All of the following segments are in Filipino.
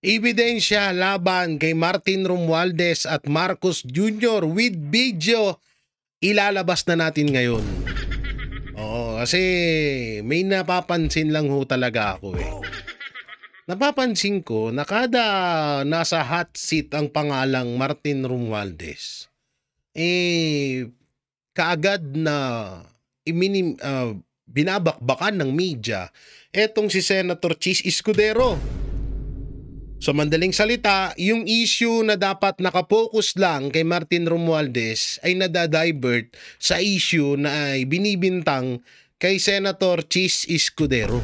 Ebidensya laban kay Martin Romualdez at Marcos Jr. with video ilalabas na natin ngayon. Oo, kasi may napapansin lang ho talaga ako eh. Napapansin ko na kada nasa hot seat ang pangalang Martin Romualdez, kaagad na binabakbakan ng media etong si Senator Chis Escudero. Sa mandaling salita, yung issue na dapat nakapokus lang kay Martin Romualdez ay nadadivert sa issue na ay binibintang kay Senator Chis Escudero.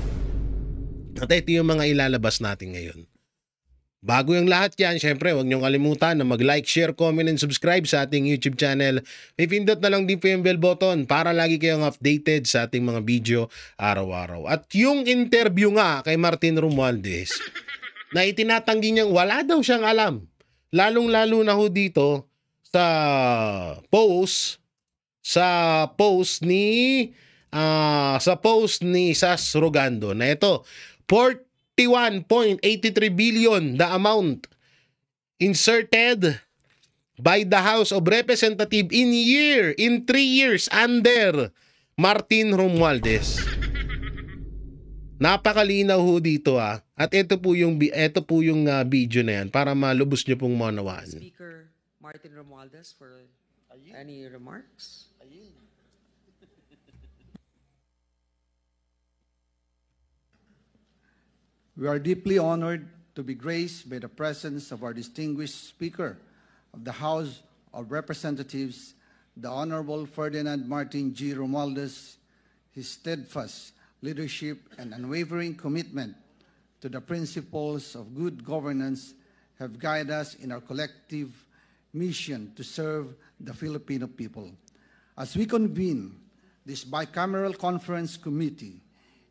At ito yung mga ilalabas natin ngayon. Bago yung lahat yan, syempre huwag niyong kalimutan na mag-like, share, comment, and subscribe sa ating YouTube channel. May pindot na lang din po yung bell button para lagi kayong updated sa ating mga video araw-araw. At yung interview nga kay Martin Romualdez, na itinatanggi niyang wala daw siyang alam. Lalong-lalo na ho dito sa post ni Sas Rogando na ito, 41.83 billion the amount inserted by the House of Representatives in 3 years under Martin Romualdez. Napakalinaw ho dito At ito po yung video na yan para malubos niyo pong maunawaan. Speaker Martin Romualdez for any remarks? We are deeply honored to be graced by the presence of our distinguished Speaker of the House of Representatives, the Honorable Ferdinand Martin G. Romualdez. His steadfast leadership and unwavering commitment to the principles of good governance have guided us in our collective mission to serve the Filipino people. As we convene this bicameral conference committee,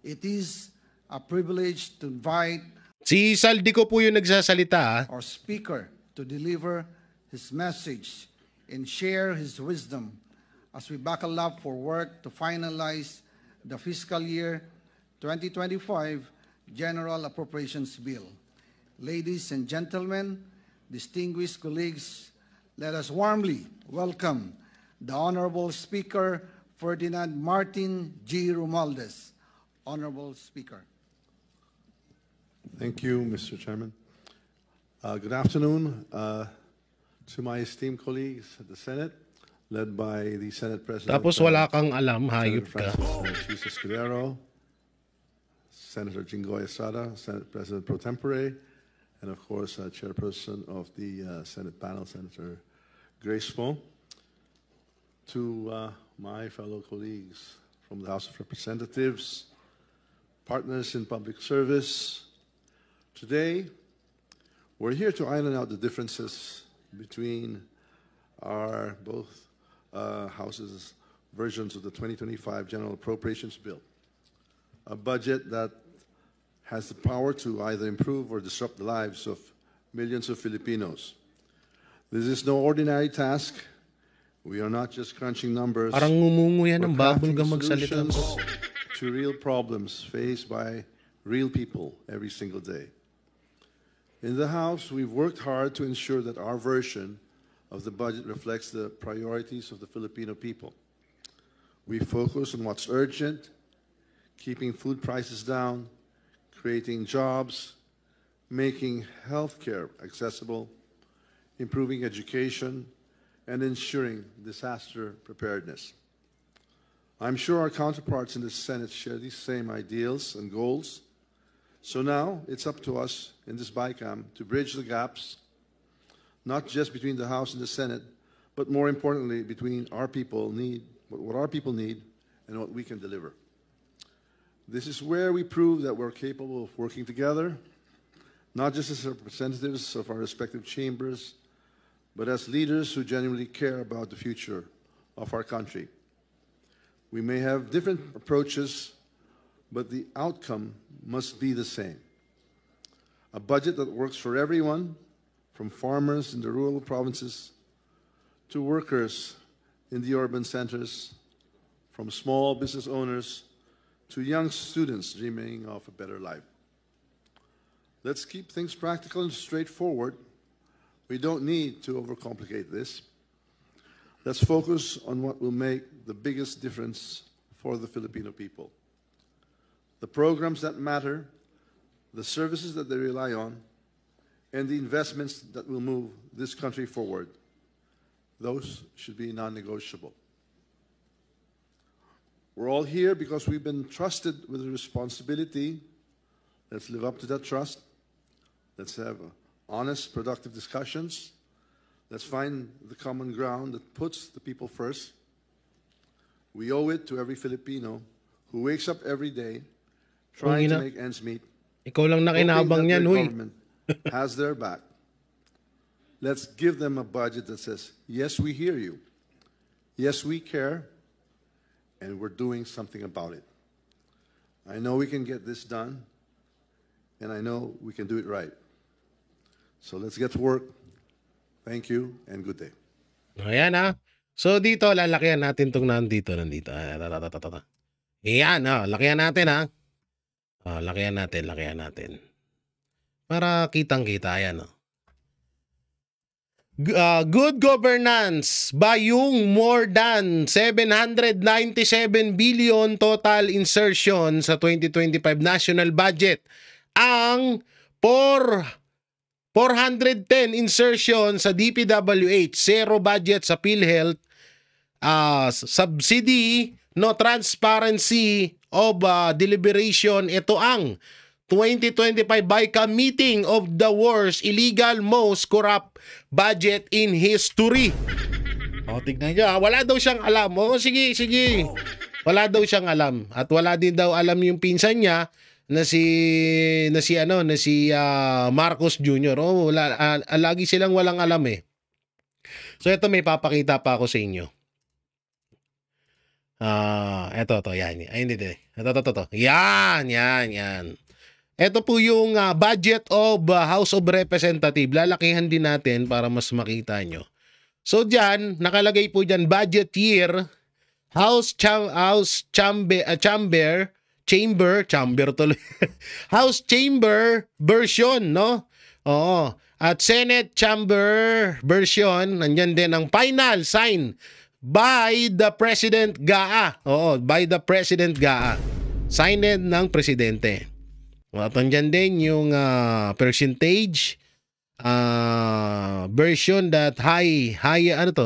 it is a privilege to invite si Saldico po yung nagsasalita our Speaker to deliver his message and share his wisdom as we buckle up for work to finalize the fiscal year 2025 General Appropriations Bill. Ladies and gentlemen, distinguished colleagues, let us warmly welcome the Honorable Speaker Ferdinand Martin G. Romualdez. Honorable Speaker. Thank you, Mr. Chairman. Good afternoon to my esteemed colleagues at the Senate, led by the Senate President. Tapos wala kang alam, hayop ka. Chis Escudero, Senator Jinggoy Estrada, Senate President Pro Tempore, and of course, Chairperson of the Senate panel, Senator Grace Poe. To my fellow colleagues from the House of Representatives, partners in public service, today we're here to iron out the differences between our both houses' versions of the 2025 General Appropriations Bill, a budget that has the power to either improve or disrupt the lives of millions of Filipinos. This is no ordinary task. We are not just crunching numbers. Parang ngumunguya ng We're babol ka crafting magsalita solutions po. to real problems faced by real people every single day. In the House, we've worked hard to ensure that our version of the budget reflects the priorities of the Filipino people. We focus on what's urgent, keeping food prices down, creating jobs, making healthcare accessible, improving education, and ensuring disaster preparedness. I'm sure our counterparts in the Senate share these same ideals and goals. So now it's up to us in this BICAM to bridge the gaps, not just between the House and the Senate, but more importantly, between our people need, what our people need and what we can deliver. This is where we prove that we're capable of working together, not just as representatives of our respective chambers, but as leaders who genuinely care about the future of our country. We may have different approaches, but the outcome must be the same. A budget that works for everyone, from farmers in the rural provinces to workers in the urban centers, from small business owners to young students dreaming of a better life. Let's keep things practical and straightforward. We don't need to overcomplicate this. Let's focus on what will make the biggest difference for the Filipino people. The programs that matter, the services that they rely on, and the investments that will move this country forward. Those should be non-negotiable. We're all here because we've been trusted with a responsibility. Let's live up to that trust. Let's have honest, productive discussions. Let's find the common ground that puts the people first. We owe it to every Filipino who wakes up every day trying to make ends meet, Ikaw lang nakinabang hoping that niyan, their huy. government has their back. Let's give them a budget that says, yes, we hear you. Yes, we care. And we're doing something about it. I know we can get this done. And I know we can do it right. So let's get to work. Thank you and good day. Ayan ha. So dito, lalakihan natin itong nandito. Ayan, lakihan natin ha. Lakihan natin. Para kitang-kita, ayan. Good governance by yung more than 797 billion total insertion sa 2025 national budget. Ang 410 insertion sa DPWH, zero budget sa PhilHealth, subsidy, no transparency of deliberation. Ito ang 2025 BICAM meeting of the worst, illegal, most corrupt budget in history. Tignan nyo, wala daw siyang alam. Sige. Wala daw siyang alam. At wala din daw alam yung pinsan niya na si Marcos Jr. Lagi silang walang alam eh. So ito, may papakita pa ako sa inyo. Ito, yan. Ay, hindi. Ito. Yan. Ito po yung budget of House of Representatives. Lalakihan din natin para mas makita nyo. So dyan, nakalagay po dyan, budget year, House Chamber tuloy. House Chamber version, no? Oo. At Senate Chamber version, nandyan din ang final sign by the President GAA. By the President GAA. Signed ng Presidente. At nandyan din yung percentage version that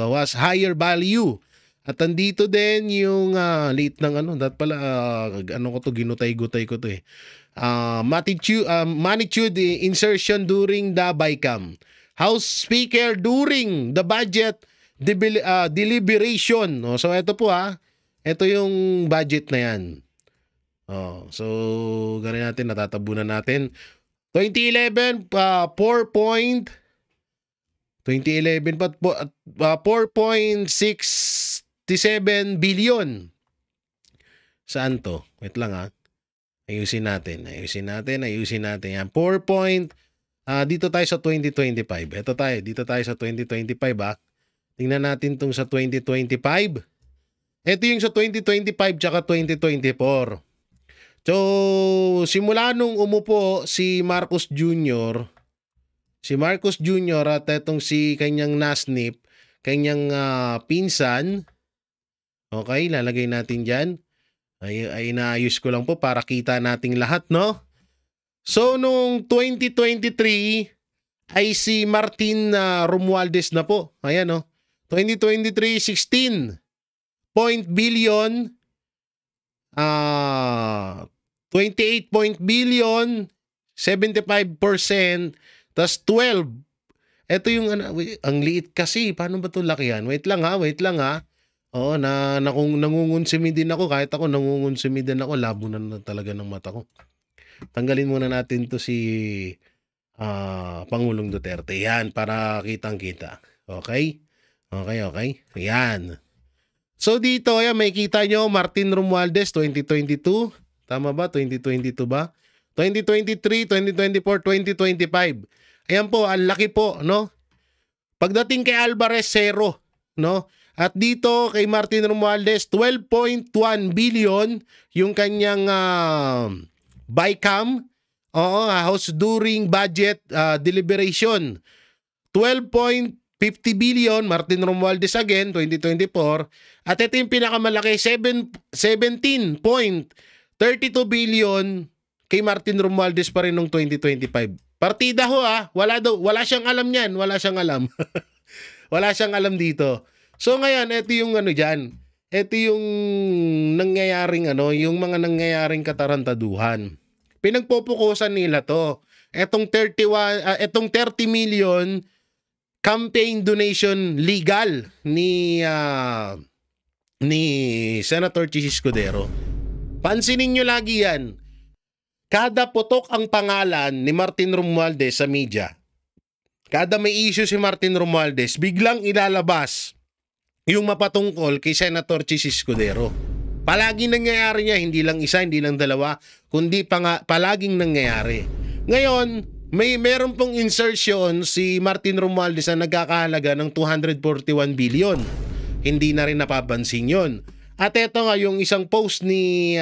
was higher value. At andito din yung late ng dat pala ginutay-gutay ko to eh. Magnitude insertion during the BICAM. House Speaker during the budget deliberation. So ito po ito yung budget na yan. So gano'n natin, natatabunan natin. 2011 4.67 billion. Saan to? Wait lang Ayusin natin. Yan. Dito tayo sa 2025. Dito tayo sa 2025 Tingnan natin tong sa 2025. Ito yung sa 2025 tsaka 2024. So, simula nung umupo si Marcos Jr. At itong si kanyang nasnip, kanyang pinsan. Okay, lalagay natin dyan. Ay inaayos ko lang po para kita nating lahat, no? So, nung 2023 ay si Martin Romualdez na po. Ayan, no? 2023, 16 billion. 28 billion, 75%, tas 12. Ito yung ang liit kasi. Paano ba 'to lakihan? Wait lang ha. Nangungunsumi din ako. Kahit ako nangungunsumi din ako. Labo na talaga ng mata ko. Tanggalin muna natin 'to si Pangulong Duterte. Yan, para kitang-kita. Okay? Yan. So dito, may kita nyo, Martin Romualdez, 2022. Tama ba? 2022 ba? 2023, 2024, 2025. Ayan po, ang laki po, no? Pagdating kay Alvarez, 0, no? At dito, kay Martin Romualdez, 12.1 billion yung kanyang BICAM. Oo, House during budget deliberation. 12.50 billion, Martin Romualdez again, 2024. At ito yung pinakamalaki, 17.32 billion kay Martin Romualdez pa rin noong 2025. Partida ho wala siyang alam niyan, wala siyang alam. Wala siyang alam dito. So ngayon, ito yung dyan. Ito yung nangyayaring yung mga nangyayaring katarantaduhan. Pinagpopokusan nila to. Etong 30 million campaign donation legal ni Senator Chis Escudero. Pansinin nyo lagi yan. Kada putok ang pangalan ni Martin Romualdez sa media, kada may issue si Martin Romualdez, biglang ilalabas yung mapatungkol kay Senator Chis Escudero. Palaging nangyayari niya, hindi lang isa, hindi lang dalawa, kundi palaging nangyayari. Ngayon, meron pong insertion si Martin Romualdez na nagkakahalaga ng 241 billion. Hindi na rin napapansin yon. At ito nga yung isang post ni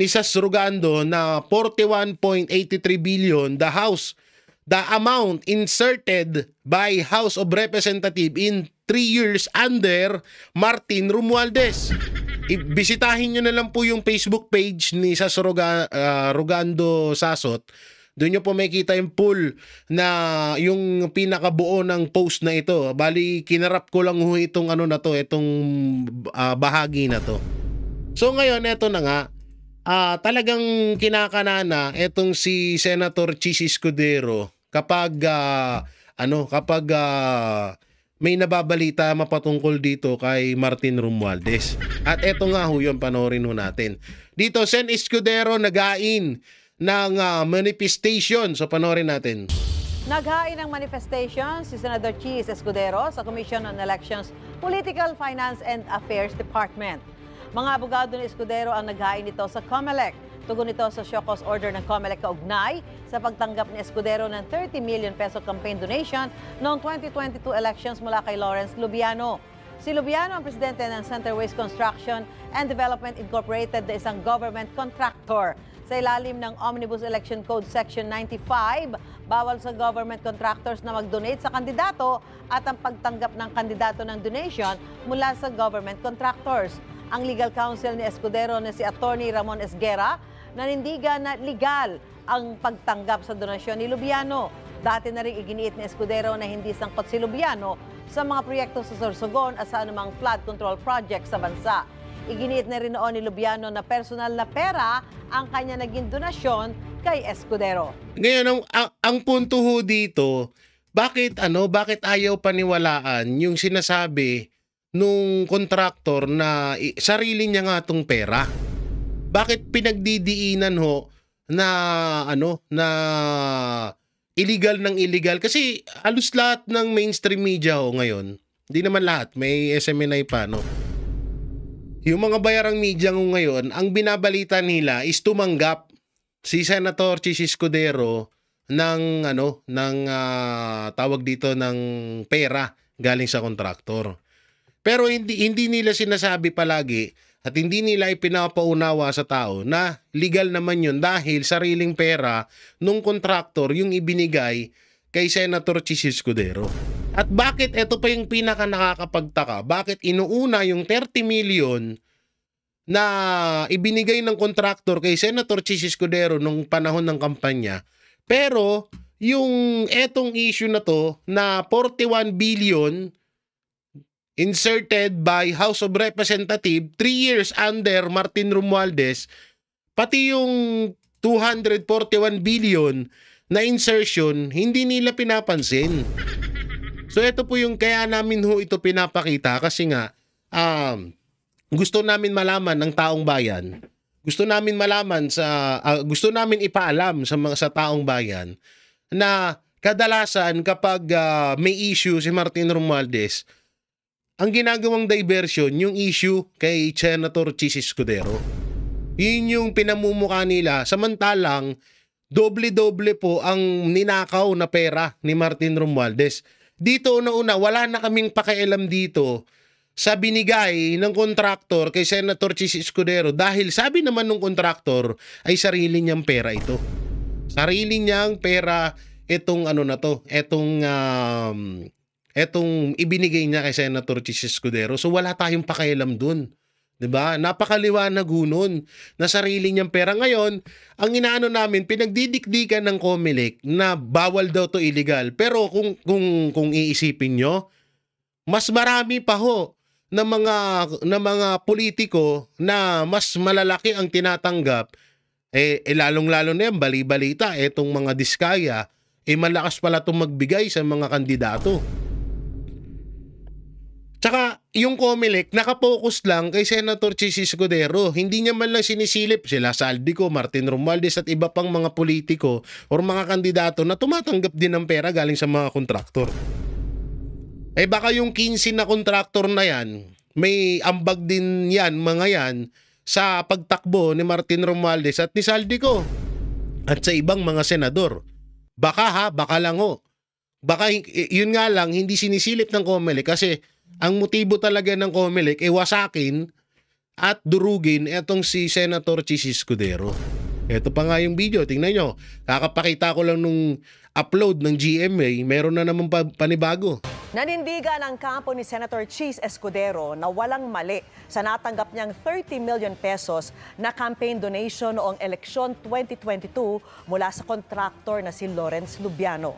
Sas Rugando na 41.83 billion the amount inserted by House of Representatives in 3 years under Martin Romualdez. Bisitahin nyo na lang po yung Facebook page ni Sas Rugando Sasot. Doon nyo po makikita yung full na yung pinakabuo ng post na ito. Bali, kinarap ko lang itong itong bahagi na to. So ngayon, eto na nga. Talagang kinakanana etong si Senator Chis Escudero kapag may nababalita mapatungkol dito kay Martin Romualdez. At eto nga yung panoorin natin. Dito, Sen Escudero nagain ng manifestation. So panoorin natin. Naghain ng manifestation si Senator Chis Escudero sa Commission on Elections Political Finance and Affairs Department. Mga abogado ni Escudero ang naghain nito sa COMELEC. Tugon ito sa show cause order ng COMELEC kaugnay sa pagtanggap ni Escudero ng 30 million peso campaign donation noong 2022 elections mula kay Lawrence Lubiano. Si Lubiano ang presidente ng Centerways Construction and Development Incorporated na isang government contractor. Sa ilalim ng Omnibus Election Code Section 95, bawal sa government contractors na mag-donate sa kandidato at ang pagtanggap ng kandidato ng donation mula sa government contractors. Ang legal counsel ni Escudero na si Attorney Ramon Esguera nanindigan na legal ang pagtanggap sa donasyon ni Lubiano. Dati na rin iginiit ni Escudero na hindi sangkot si Lubiano sa mga proyekto sa Sorsogon at sa anumang flood control project sa bansa. Iginiit na rin noon ni Lubiano na personal na pera ang kanya naging donasyon kay Escudero. Ngayon, ang punto dito, bakit ayaw paniwalaan yung sinasabi nung kontraktor na sarili niya nga tong pera? Bakit pinagdidiinan na illegal ng illegal? Kasi halos lahat ng mainstream media ngayon, hindi naman lahat, may SMNI pa, yung mga bayarang media ngayon, ang binabalita nila is tumanggap si Senator Chis Escudero ng tawag dito ng pera galing sa kontraktor. Pero hindi nila sinasabi palagi at hindi nila ipinapaunawa sa tao na legal naman yun dahil sariling pera nung kontraktor yung ibinigay kay Senator Chis Escudero. At bakit ito pa yung pinaka nakakapagtaka? Bakit inuuna yung 30 million na ibinigay ng kontraktor kay Senator Chis Escudero nung panahon ng kampanya, pero yung etong issue na to na 41 billion inserted by House of Representatives 3 years under Martin Romualdez, pati yung 241 billion na insertion, hindi nila pinapansin. So ito po yung kaya namin ito pinapakita kasi nga gusto namin malaman ng taong bayan. Gusto namin malaman gusto namin ipaalam sa taong bayan na kadalasan kapag may issue si Martin Romualdez, ang ginagawang diversion yung issue kay Senator Chis Escudero. Yun yung pinamumukha nila, samantalang doble-doble po ang ninakaw na pera ni Martin Romualdez. Dito una-una, wala na kaming pakialam dito sa binigay ng kontraktor kay Senator Chis Escudero dahil sabi naman ng kontraktor ay sarili niyang pera ito. Sarili niyang pera itong ano na to, etong ibinigay niya kay Senator Chis Escudero. So wala tayong pakialam dun. 'Di ba? Napakaliwanag nun na sarili niyang pera. Ngayon, ang inaano namin, pinagdidikdikan ng COMELEC na bawal daw to, illegal. Pero kung iisipin nyo, mas marami pa ho na mga politiko na mas malalaki ang tinatanggap. Lalong-lalo na yan, bali-balita, etong mga diskaya, malakas pala itong magbigay sa mga kandidato. Tsaka, yung COMELEC, nakapokus lang kay Senator Chis Escudero. Hindi niya man lang sinisilip sila Saldico, Martin Romualdez at iba pang mga politiko o mga kandidato na tumatanggap din ng pera galing sa mga kontraktor. Baka yung 15 na kontraktor na yan, may ambag din yan, mga yan, sa pagtakbo ni Martin Romualdez at ni Saldico at sa ibang mga senador. Baka lang ho. Baka yun nga lang, hindi sinisilip ng COMELEC kasi ang motibo talaga ng COMELEC wasakin at durugin etong si Senator Chis Escudero. Ito pa nga yung video, tingnan nyo. Kakapakita ko lang nung upload ng GMA, meron na naman panibago. Nanindigan ang kampo ni Senator Chis Escudero na walang mali sa natanggap niyang 30 million pesos na campaign donation noong eleksyon 2022 mula sa kontraktor na si Lawrence Lubiano.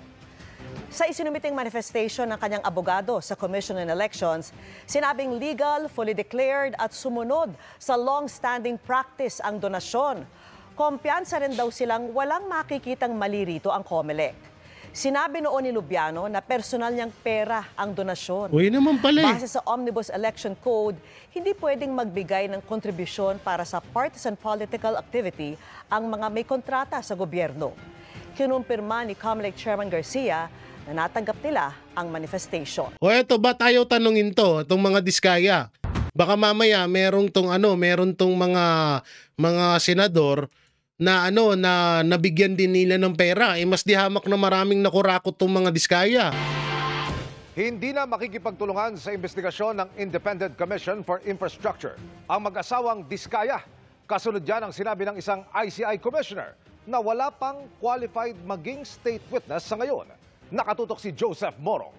Sa isinumiting manifestation ng kanyang abogado sa Commission on Elections, sinabing legal, fully declared at sumunod sa long-standing practice ang donasyon. Kumpiyansa rin daw silang walang makikitang mali rito ang COMELEC. Sinabi noon ni Lubiano na personal niyang pera ang donasyon. Uy naman pala. Base sa Omnibus Election Code, hindi pwedeng magbigay ng kontribusyon para sa partisan political activity ang mga may kontrata sa gobyerno. Kinumpirma ni COMELEC Chairman Garcia na natanggap nila ang manifestation. Eto ba tayo tanungin to, itong mga diskaya. Baka mamaya meron tong mga senador na na nabigyan din nila ng pera. Mas dihamak na maraming nakurakot tong mga diskaya. Hindi na makikipagtulungan sa investigasyon ng Independent Commission for Infrastructure ang mag-asawang diskaya. Kasunod yan ang sinabi ng isang ICI commissioner na wala pang qualified maging state witness sa ngayon. Nakatutok si Joseph Morong.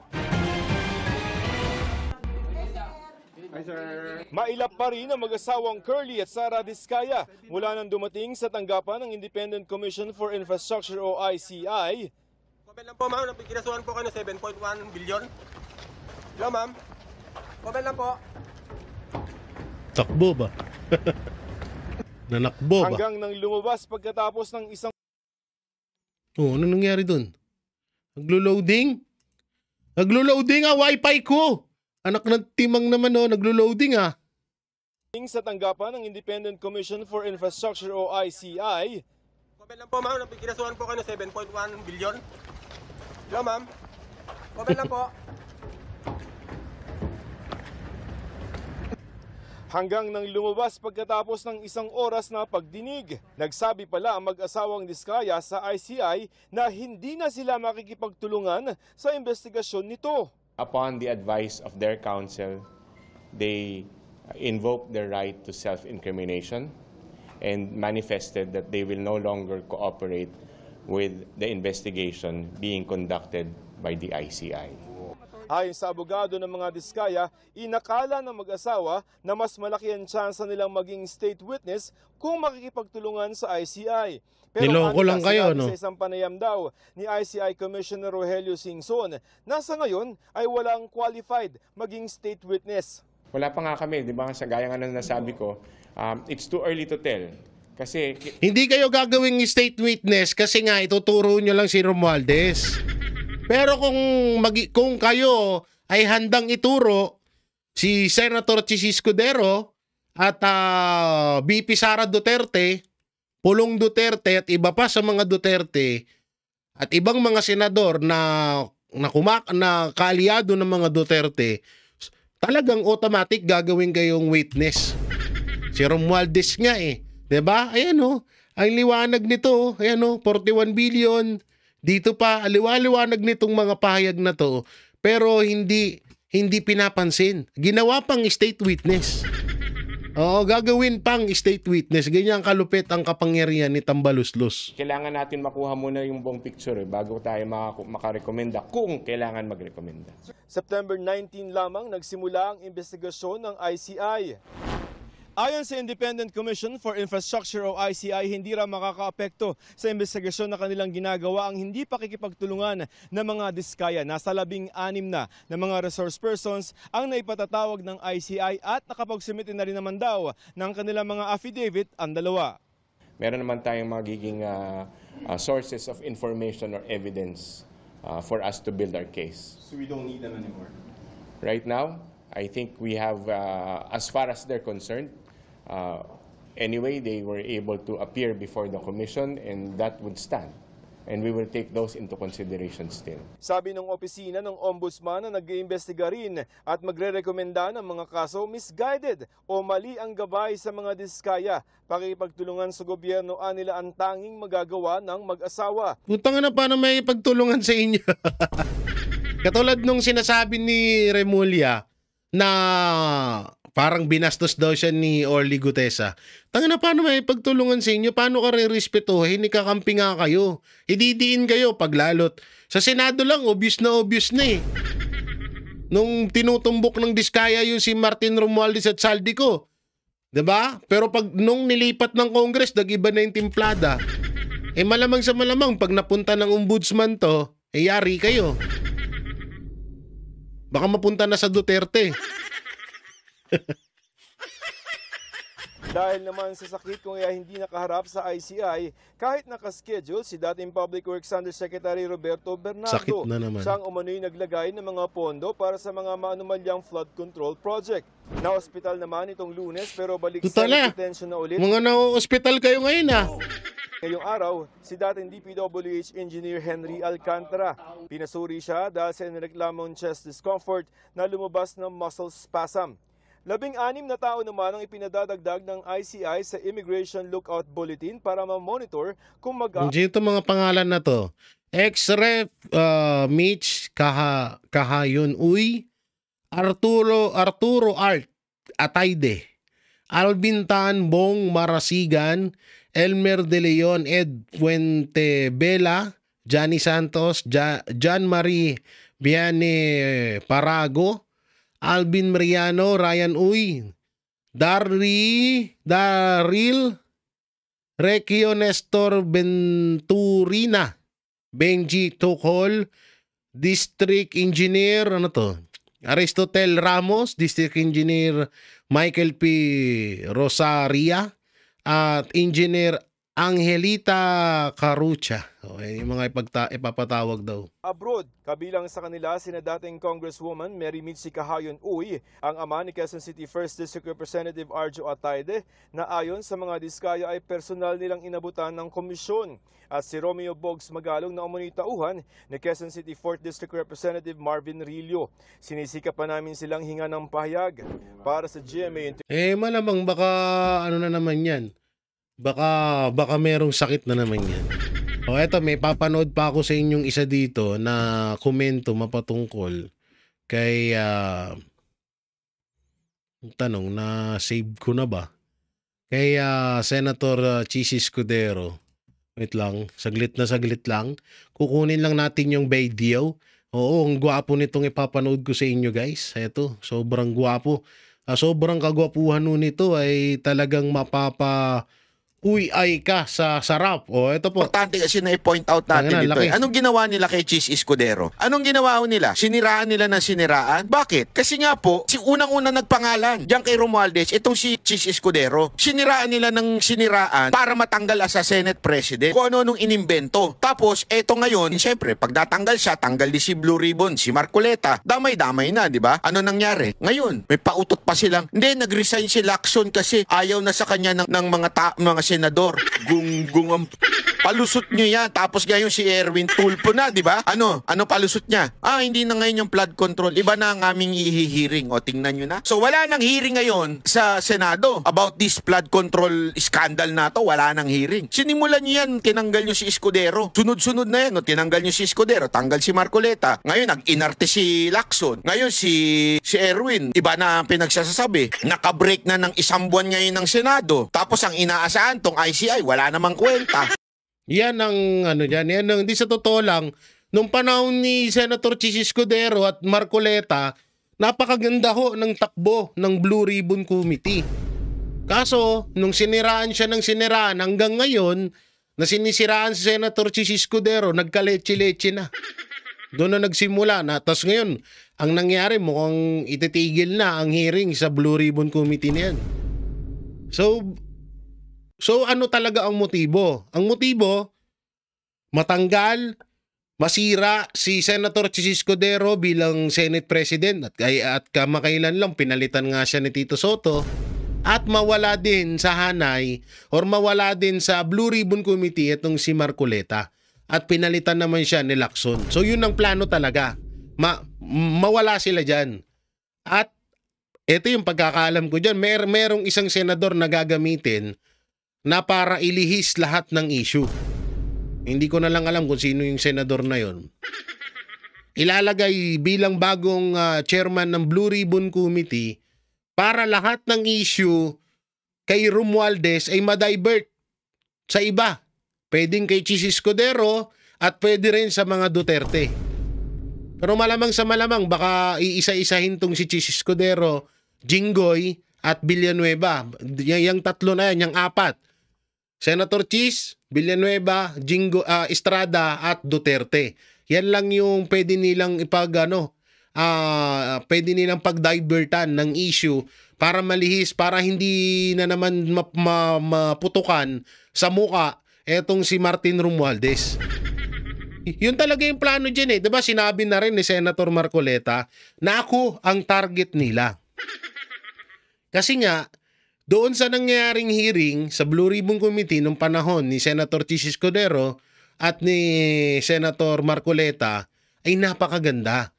Mailap pa rin ang mag-asawang Curly at Sara Diskaya mula nang dumating sa tanggapan ng Independent Commission for Infrastructure o ICI. Comment lang po ma'am, kinasuhan po kayo ng 7.1 billion. Hello ma'am. Comment lang po. Takbo ba? Nanakbo ba? Hanggang nang lumabas pagkatapos ng isang... Ano nangyari dun? Naglo-loading? Naglo-loading wifi ko! Anak ng timang naman naglo-loading sa tanggapan ng Independent Commission for Infrastructure o ICI. Comment lang po ma'am, kinasuhan po kayo ng 7.1 billion. Hello ma'am. Comment lang po. Hanggang nang lumabas pagkatapos ng isang oras na pagdinig. Nagsabi pala ang mag-asawang Diskaya sa ICI na hindi na sila makikipagtulungan sa investigasyon nito. Upon the advice of their counsel, they invoked their right to self-incrimination and manifested that they will no longer cooperate with the investigation being conducted by the ICI. Ayon sa abogado ng mga Diskaya, inakala ng mag-asawa na mas malaki ang tsansa nilang maging state witness kung makikipagtulungan sa ICI. Pero niloko lang kayo, no? Sa isang panayam daw ni ICI Commissioner Rogelio Singson, na sa ngayon ay walang qualified maging state witness. Wala pa nga kami, di ba? Sa gaya nga ng nasabi ko, it's too early to tell. Kasi hindi kayo gagawing state witness kasi nga ituturo nyo lang si Romualdez. Pero kung kayo ay handang ituro si Senator Chis Escudero at VP Sara Duterte, Pulong Duterte at iba pa sa mga Duterte at ibang mga senador na kaalyado ng mga Duterte, talagang automatic gagawin kayong witness. Si Romualdez nga 'di ba? Ayan ang liwanag nito, ayan 41 billion. Dito pa, aliwa-liwanag nitong mga pahayag na to, pero hindi pinapansin. Ginawa pang state witness. Oo, gagawin pang state witness. Ganyan kalupit ang kapangyarihan ni Tambaluslos. Kailangan natin makuha muna yung buong picture bago tayo makarekomenda kung kailangan magrekomenda. September 19 lamang nagsimula ang investigasyon ng ICI. Ayon sa Independent Commission for Infrastructure o ICI, hindi raw makakaapekto sa investigasyon na kanilang ginagawa ang hindi pakikipagtulungan ng mga diskaya. Nasa 16 na mga resource persons ang naipatatawag ng ICI at nakapag-submit na rin naman daw ng kanilang mga affidavit ang dalawa. Meron naman tayong magiging sources of information or evidence for us to build our case. So we don't need them anymore? Right now, I think we have, as far as they're concerned, anyway, they were able to appear before the commission and that would stand. And we will take those into consideration still. Sabi ng opisina ng ombudsman na nag-iimbestiga rin at magre-rekomenda ng mga kaso misguided o mali ang gabay sa mga diskaya. Pakipagtulungan sa gobyerno nila ang tanging magagawa ng mag-asawa. Putang na, paano may pagtulungan sa inyo? Katulad nung sinasabi ni Remulla na parang binastos daw siya ni Orly Gutesa. Tanga na, paano may pagtulungan sa inyo? Paano ka re-respetuhin? Ikakampi nga kayo. Ididiin kayo paglalot. Sa Senado lang, obvious na eh. Nung tinutumbok ng diskaya yung si Martin Romualdez at Saldico. Diba? Pero nung nilipat ng Congress, nag-iba na yung timplada. Malamang sa malamang, pag napunta ng ombudsman to, yari kayo. Baka mapunta na sa Duterte. Dahil naman sa sakit kung kaya hindi nakaharap sa ICI, kahit nakaschedule si dating Public Works Undersecretary Roberto Bernardo. Sakit na naman. Siyang umano'y naglagay ng mga pondo para sa mga maanumalyang flood control project. Na-hospital naman itong Lunes pero balik sa detention na ulit. Mga na-hospital kayo ngayon Ngayong araw, si dating DPWH Engineer Henry Alcantara. Pinasuri siya dahil sa inireklamong chest discomfort na lumabas ng muscle spasm. 16 na tao naman ang ipinadadagdag ng ICI sa Immigration Lookout Bulletin para ma-monitor kung Dito mga pangalan na to. Ex-Rep Mitch Kahayon Uy, Arturo Art Atayde, Alvin Tan Bong Marasigan, Elmer De Leon, Ed Puente Bela, Johnny Santos, John Marie Viane Parago, Alvin Mariano, Ryan Uy, Darryl Requio Nestor Venturina, Benji Tukol, District Engineer, Aristotel Ramos, District Engineer Michael P. Rosaria, at Engineer Angelita Carucha. Yung mga ipapatawag daw. Abroad, kabilang sa kanila sina dating Congresswoman Mary Mitzi Kahayon Uy, ang ama ni Quezon City 1st District Representative Arjo Atayde, na ayon sa mga diskaya ay personal nilang inabutan ng komisyon. At si Romeo Bogs Magalong na umunoy tauhan ni Quezon City 4th District Representative Marvin Rillo. Sinisika pa namin silang hinga ng pahayag para sa GMA. Malamang baka ano na naman yan. Baka merong sakit na naman yan. Eto, may papanood pa ako sa inyong isa dito na komento mapatungkol kay tanong na save ko na ba? Kay Senator Chis Escudero. Wait lang, saglit lang. Kukunin lang natin yung video. Oo, ang gwapo nitong ipapanood ko sa inyo, guys. Eto, sobrang gwapo. Sobrang kagwapuhan nun nito ay talagang uy-ay ka sa sarap. Ito po. Importante kasi na i-point out natin ito. Anong ginawa nila kay Chis Escudero? Anong ginawa nila? Siniraan nila ng siniraan? Bakit? Kasi nga po, si unang-una nagpangalan diyan kay Romualdez, itong si Chis Escudero. Siniraan nila ng siniraan para matanggal as Senate President. Kung ano-anong inimbento. Tapos, eto ngayon, siyempre, pag natanggal siya, tanggal din si Blue Ribbon, si Marcoleta, damay-damay na, di ba? Ano nangyari? Ngayon, may pautot pa silang, hindi, nag-resign si Lacson kasi ayaw na sa kanya ng mga senador. Gunggong Palusot nyo yan. Tapos ngayon si Erwin Tulfo na, di ba? Ano palusot niya? Hindi na ngayon yung flood control. Iba na ang aming ihihiring. O, tingnan nyo na. So, wala nang hearing ngayon sa Senado about this flood control scandal na to. Wala nang hearing. Sinimulan nyo yan, tinanggal nyo si Escudero. Sunod-sunod na yan, no? Tinanggal nyo si Escudero, tanggal si Marcoleta. Ngayon, nag-inarte si Lacson. Ngayon, si Erwin, iba na pinagsasasabi. Nakabreak na ng 1 buwan ngayon ng Senado. Tapos, ang inaasahan tong ICI, wala namang kwenta. Yan ang hindi sa totoo lang, nung panahon ni Senator Chis Escudero at Marcoleta, napakaganda ho ng takbo ng Blue Ribbon Committee. Kaso, nung siniraan siya ng siniraan, hanggang ngayon, na sinisiraan si Senator Chis Escudero, nagkaleche-leche na. Doon na nagsimula na. Tapos ngayon, ang nangyari, mukhang ititigil na ang hearing sa Blue Ribbon Committee na yan. So ano talaga ang motibo? Ang motibo, matanggal, masira si Senator Chis Escudero bilang Senate President at kamakailan lang pinalitan nga siya ni Tito Soto at mawala din sa hanay or mawala din sa Blue Ribbon Committee itong si Marcoleta at pinalitan naman siya ni Lacson. So yun ang plano talaga. Mawala sila dyan. At ito yung pagkakaalam ko dyan, merong isang senador na gagamitin na para ilihis lahat ng issue. Hindi ko na lang alam kung sino yung senador na yon. Ilalagay bilang bagong chairman ng Blue Ribbon Committee para lahat ng issue kay Romualdez ay ma-divert sa iba. Pwedeng kay Chis Escudero at pwede rin sa mga Duterte. Pero malamang sa malamang baka iisa-isahin tong si Chis Escudero, Jinggoy at Villanueva. Yung tatlo na yan, yung apat. Senator Chis, Villanueva, Estrada at Duterte. Yan lang yung pwede nilang pwede nilang pag-divertan ng issue para malihis, para hindi na naman maputukan sa muka etong si Martin Romualdez. Yun talaga yung plano dyan eh. Diba sinabi na rin ni Senator Marcoleta na ako ang target nila. Kasi nga, doon sa nangyayaring hearing sa Blue Ribbon Committee nung panahon ni Senator Chis Escudero at ni Senator Marcoleta ay napakaganda.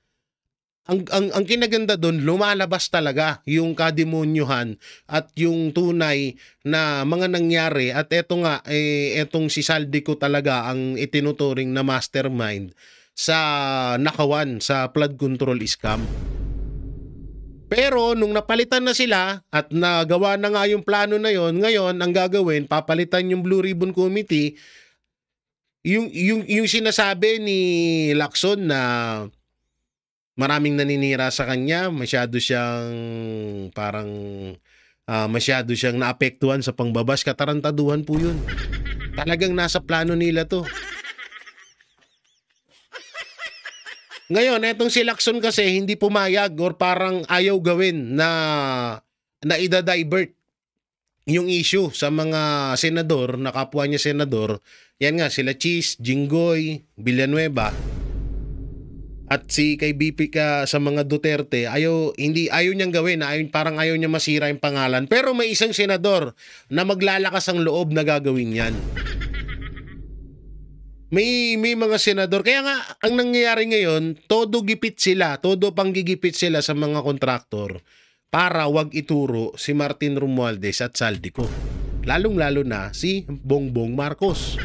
Ang kinaganda doon, lumalabas talaga yung kademonyuhan at yung tunay na mga nangyari at eto nga, etong si Saldico talaga ang itinuturing na mastermind sa nakawan sa flood control scam. Pero nung napalitan na sila at nagawa na nga yung plano na yon, ngayon ang gagawin, papalitan yung Blue Ribbon Committee, yung sinasabi ni Lacson na maraming naninira sa kanya, masyado siyang naapektuhan sa pangbabas, katarantaduhan po yun. Talagang nasa plano nila to. Ngayon, etong si Lacson kasi hindi pumayag or parang ayaw gawin na ida-divert yung issue sa mga senador, na kapwa niya senador. Yan nga, sila Chis, Jinggoy, Villanueva, at si kay BP ka sa mga Duterte, ayaw niyang gawin, parang ayaw niya masira yung pangalan. Pero may isang senador na maglalakas ang loob na gagawin yan. May mga senador, kaya nga ang nangyayari ngayon, todo panggigipit sila sa mga kontraktor para wag ituro si Martin Romualdez at Saldico. Lalong-lalo na si Bongbong Marcos.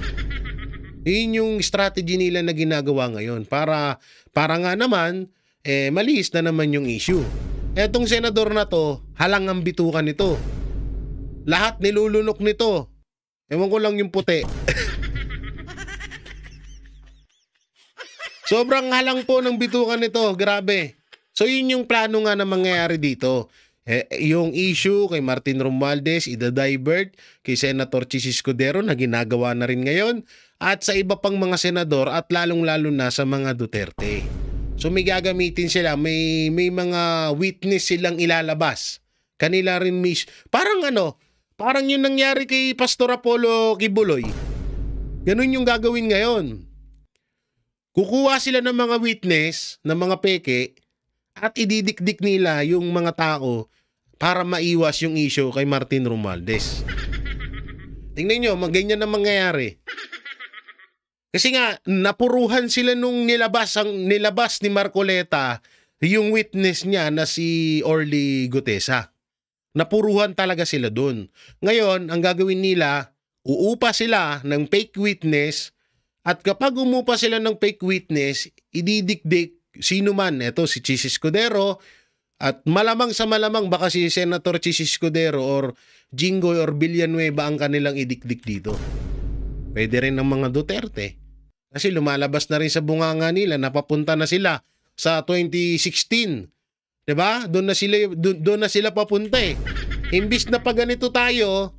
Yun yung strategy nila na ginagawa ngayon para nga naman malihis na naman yung issue. Etong senador na to, halang ang bitukan nito. Lahat nilulunok nito. Ewan ko lang yung puti. Sobrang halang po ng bitukan nito, grabe. So yun yung plano nga na mangyayari dito. Yung issue kay Martin Romualdez, ida-divert kay Senator Chis Escudero na ginagawa na rin ngayon, at sa iba pang mga senador at lalong-lalo na sa mga Duterte. So may gagamitin sila, may mga witness silang ilalabas. Kanila rin parang yung nangyari kay Pastor Apollo Kibuloy. Ganun yung gagawin ngayon. Kukuha sila ng mga witness, ng mga peke, at ididikdik nila yung mga tao para maiwas yung issue kay Martin Romualdez. Tingnan nyo, ganyan na mangyayari. Kasi nga, napuruhan sila nung nilabas ni Marcoleta yung witness niya na si Orly Gutesa. Napuruhan talaga sila dun. Ngayon, ang gagawin nila, uupa sila ng fake witness at kapag umupa sila ng fake witness, ididikdik sino man. Ito, si Chis Escudero at malamang sa malamang baka si Senator Chis Escudero or Jinggoy or Villanueva ang kanilang idikdik dito. Pwede rin ng mga Duterte. Kasi lumalabas na rin sa bunganga nila, napapunta na sila sa 2016. 'Di ba? Doon na sila papunta eh. Imbis na pag ganito tayo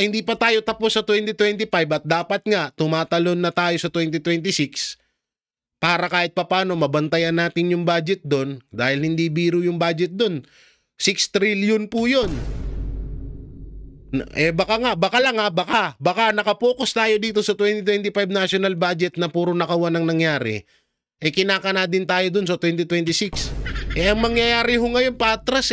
hindi pa tayo tapos sa 2025 at dapat nga tumatalon na tayo sa 2026 para kahit papaano mabantayan natin yung budget doon dahil hindi biro yung budget doon. 6 trillion po 'yun. Baka nakapokus tayo dito sa 2025 national budget na puro nakawan ang nangyari. Kinakana din tayo dun sa 2026. Ang mangyayari ho ngayon patras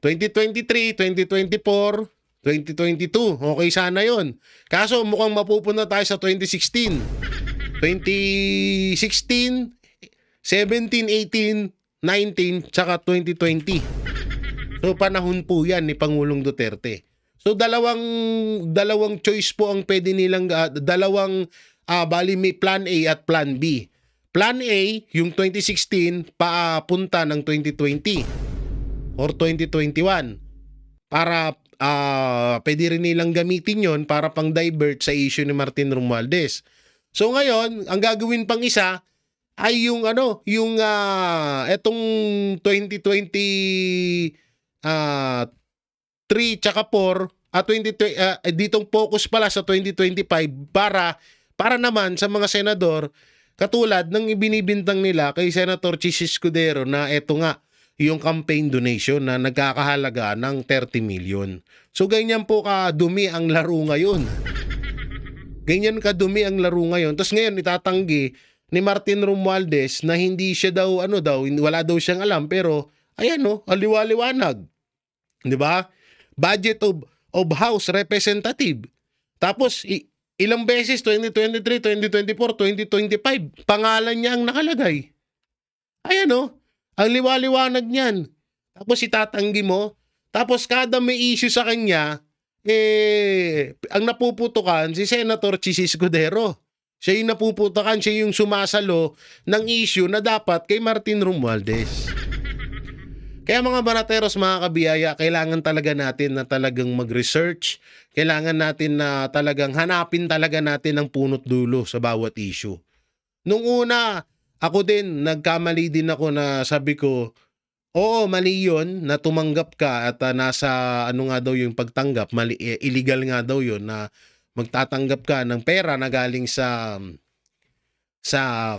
2023, 2024, 2022. Okay sana yon. Kaso mukhang mapupunta tayo sa 2016. 2016, 17, 18, 19, tsaka 2020. So panahon po yan ni Pangulong Duterte. So dalawang choice po ang pwede nilang dalawang bali may plan A at plan B. Plan A yung 2016 papunta ng 2020 or 2021 para pwede rin nilang gamitin yon para pang divert sa issue ni Martin Romualdez. So ngayon, ang gagawin pang isa ay yung etong 2020 3 tsaka 4 ditong focus pala sa 2025 para naman sa mga senador katulad ng ibinibintang nila kay Senator Chis Escudero na eto nga yung campaign donation na nagkakahalaga ng 30 million. So ganyan po kadumi ang laro ngayon. Ganyan kadumi ang laro ngayon. Tapos ngayon itatanggi ni Martin Romualdez na hindi siya daw wala daw siyang alam pero ayan aliwaliwanag. 'Di ba? Budget of House Representative. Tapos, ilang beses, 2023, 2024, 2025, pangalan niya ang nakalagay. Ayan ang liwaliwanag niyan. Tapos itatanggi mo. Tapos kada may issue sa kanya, ang napuputukan si Senator Chis Escudero. Siya yung napuputukan, siya yung sumasalo ng issue na dapat kay Martin Romualdez. Kaya mga banateros, mga kabiyaya, kailangan talaga natin na talagang mag-research. Kailangan natin na talagang hanapin talaga natin ang punot dulo sa bawat issue. Nung una, ako din, nagkamali din ako na sabi ko, oo, mali yun na tumanggap ka at nasa yung pagtanggap, illegal nga daw yun na magtatanggap ka ng pera na galing sa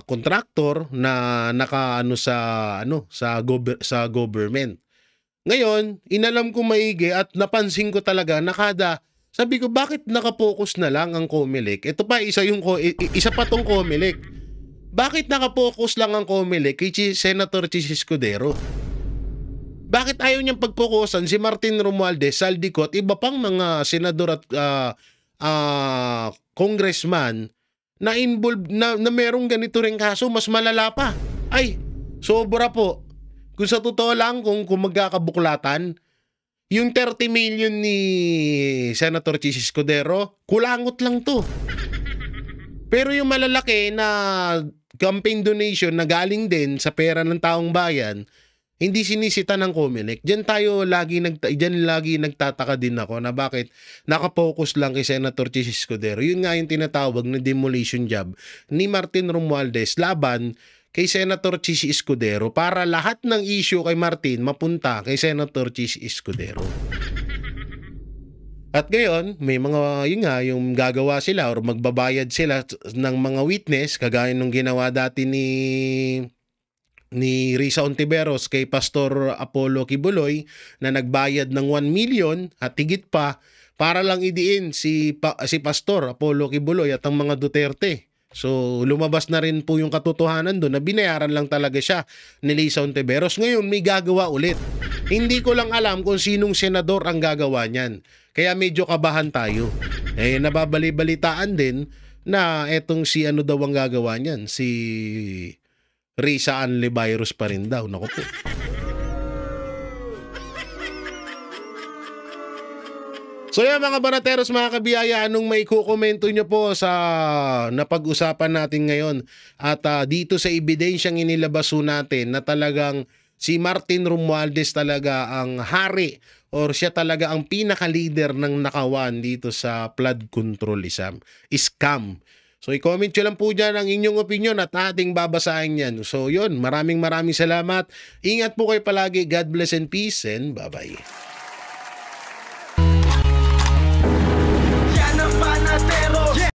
kontraktor na sa government. Ngayon, inalam ko maigi at napansin ko talaga sabi ko bakit nakapokus na lang ang COMELEC? Ito pa isa pa tong COMELEC. Bakit nakapokus lang ang COMELEC kay Senator Chis Escudero? Bakit ayaw niyang pagpokusan si Martin Romualdez, Saldico at iba pang mga senador at congressman na involved na merong ganito ring kaso, mas malala pa. Ay, sobra po. Kung sa totoo lang, kung magkakabuklatan, yung 30 million ni Senator Chis Escudero, kulangot lang to. Pero yung malalaki na campaign donation na galing din sa pera ng taong bayan, hindi sinisita ng COMELEC. Diyan lagi nagtataka din ako na bakit nakapokus lang kay Senator Chis Escudero. Yun nga yung tinatawag na demolition job ni Martin Romualdez laban kay Senator Chis Escudero para lahat ng issue kay Martin mapunta kay Senator Chis Escudero. At ngayon, may mga yung gagawa sila or magbabayad sila ng mga witness kagaya nung ginawa dati ni Risa Ontiveros kay Pastor Apollo Kibuloy na nagbayad ng 1 million at higit pa para lang idiin si Pastor Apollo Kibuloy at ang mga Duterte. So lumabas na rin po yung katotohanan doon na binayaran lang talaga siya ni Risa Ontiveros. Ngayon may gagawa ulit. Hindi ko lang alam kung sinong senador ang gagawa niyan. Kaya medyo kabahan tayo. Nababali-balitaan din na etong si ano daw ang gagawa niyan, si Risa Anlivirus pa rin daw. Naku po. So yan mga banateros, mga kabiyaya, anong may kukomento nyo po sa napag-usapan natin ngayon? At dito sa ebidensyang inilabas natin na talagang si Martin Romualdez talaga ang hari or siya talaga ang pinaka-leader ng nakawan dito sa flood control scam. So i-comment nyo lang po dyan ang inyong opinion at ating babasahin yan. So yun, maraming salamat. Ingat po kayo palagi. God bless and peace and bye-bye.